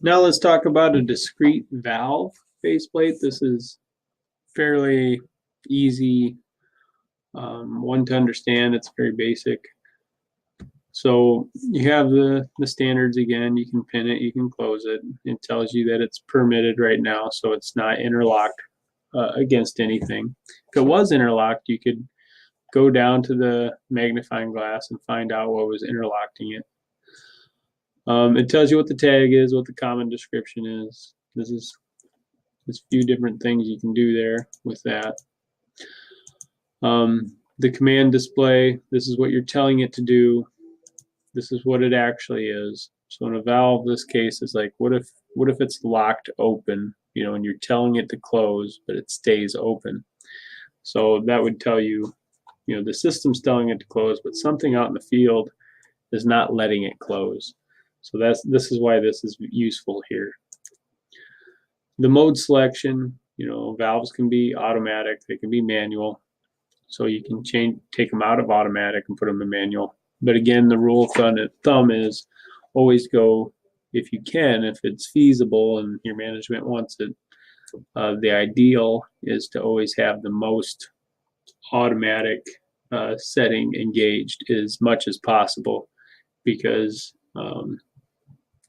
Now let's talk about a discrete valve faceplate. This is fairly easy, one to understand. It's very basic. So you have the standards again. You can pin it, you can close it. It tells you that it's permitted right now, so it's not interlocked against anything. If it was interlocked, you could go down to the magnifying glass and find out what was interlocking it. It tells you what the tag is, what the common description is. There's a few different things you can do there with that. The command display, this is what you're telling it to do. This is what it actually is. So in a valve, this case is like, what if it's locked open, and you're telling it to close, but it stays open. So that would tell you, the system's telling it to close, but something out in the field is not letting it close. So this is why this is useful here. The mode selection, valves can be automatic, they can be manual. So you can take them out of automatic and put them in manual. But again, the rule of thumb is always go, if you can, if it's feasible and your management wants it. The ideal is to always have the most automatic setting engaged as much as possible, because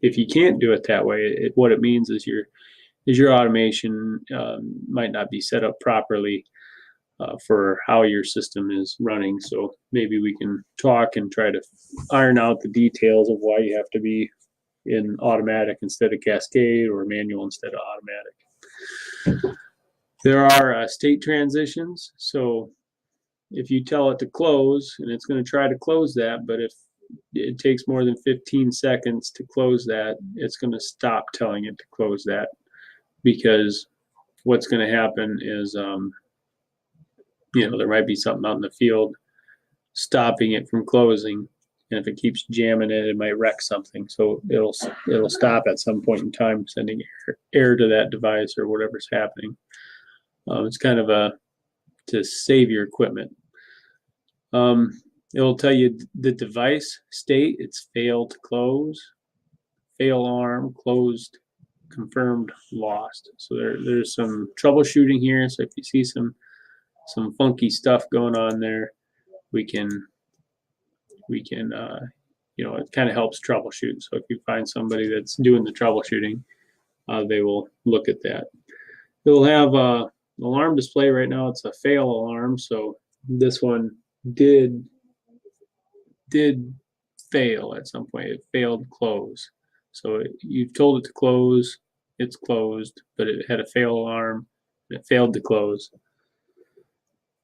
if you can't do it that way, what it means is your automation might not be set up properly for how your system is running. So maybe we can talk and try to iron out the details of why you have to be in automatic instead of cascade, or manual instead of automatic. There are state transitions. So if you tell it to close, and it's going to try to close that, but if it takes more than 15 seconds to close that, it's going to stop telling it to close that, because what's going to happen is there might be something out in the field stopping it from closing, and if it keeps jamming it might wreck something. So it'll stop at some point in time, sending error to that device or whatever's happening. It's kind of to save your equipment. It'll tell you the device state. It's failed to close, fail alarm, closed, confirmed, lost. So there's some troubleshooting here. So if you see some funky stuff going on there, we can it kind of helps troubleshoot. So if you find somebody that's doing the troubleshooting, they will look at that. It will have a alarm display. Right now it's a fail alarm, so this one did fail at some point. It failed close. So you've told it to close, it's closed, but it had a fail alarm and it failed to close.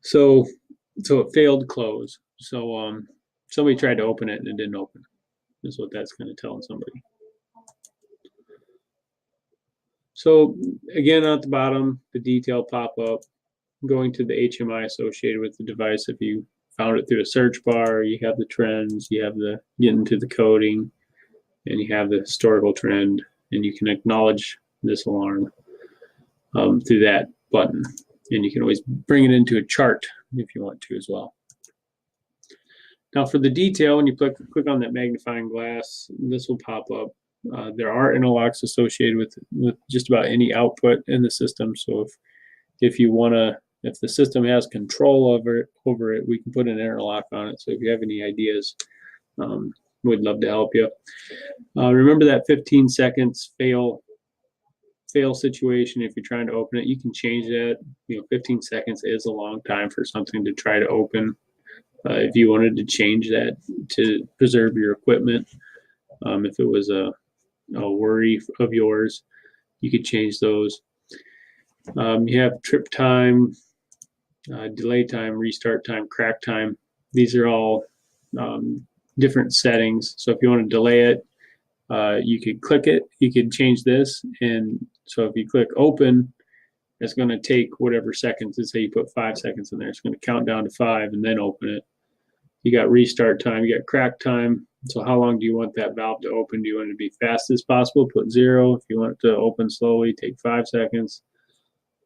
So it failed close. So somebody tried to open it and it didn't open. Is what that's kind of telling somebody. So again, at the bottom, the detail pop-up, going to the HMI associated with the device. If you found it through a search bar, you have the trends, you have the getting to the coding, and you have the historical trend, and you can acknowledge this alarm through that button. And you can always bring it into a chart if you want to as well. Now for the detail, when you click on that magnifying glass, this will pop up. There are interlocks associated with just about any output in the system. So if the system has control over it, we can put an interlock on it. So if you have any ideas, we'd love to help you. Remember that 15 seconds fail situation. If you're trying to open it, you can change that. 15 seconds is a long time for something to try to open. If you wanted to change that to preserve your equipment, if it was a worry of yours, you could change those. You have trip time, delay time, restart time, crack time. These are all different settings. So if you want to delay it, you could click it, you could change this. And so if you click open, it's going to take whatever seconds. Let's say you put 5 seconds in there. It's going to count down to 5 and then open it. You got restart time, you got crack time. So how long do you want that valve to open? Do you want it to be fast as possible? Put 0. If you want it to open slowly, take 5 seconds.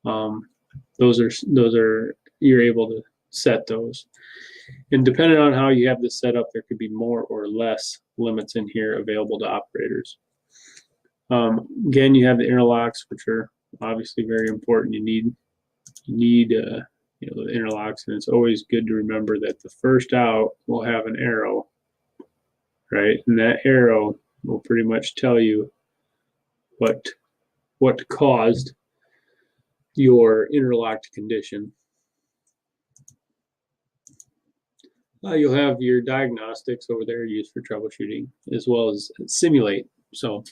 Those are you're able to set those. And depending on how you have this set up, there could be more or less limits in here available to operators. Again, you have the interlocks, which are obviously very important. You need the interlocks, and it's always good to remember that the first out will have an arrow, right? And that arrow will pretty much tell you what caused your interlocked condition. You'll have your diagnostics over there used for troubleshooting, as well as simulate. So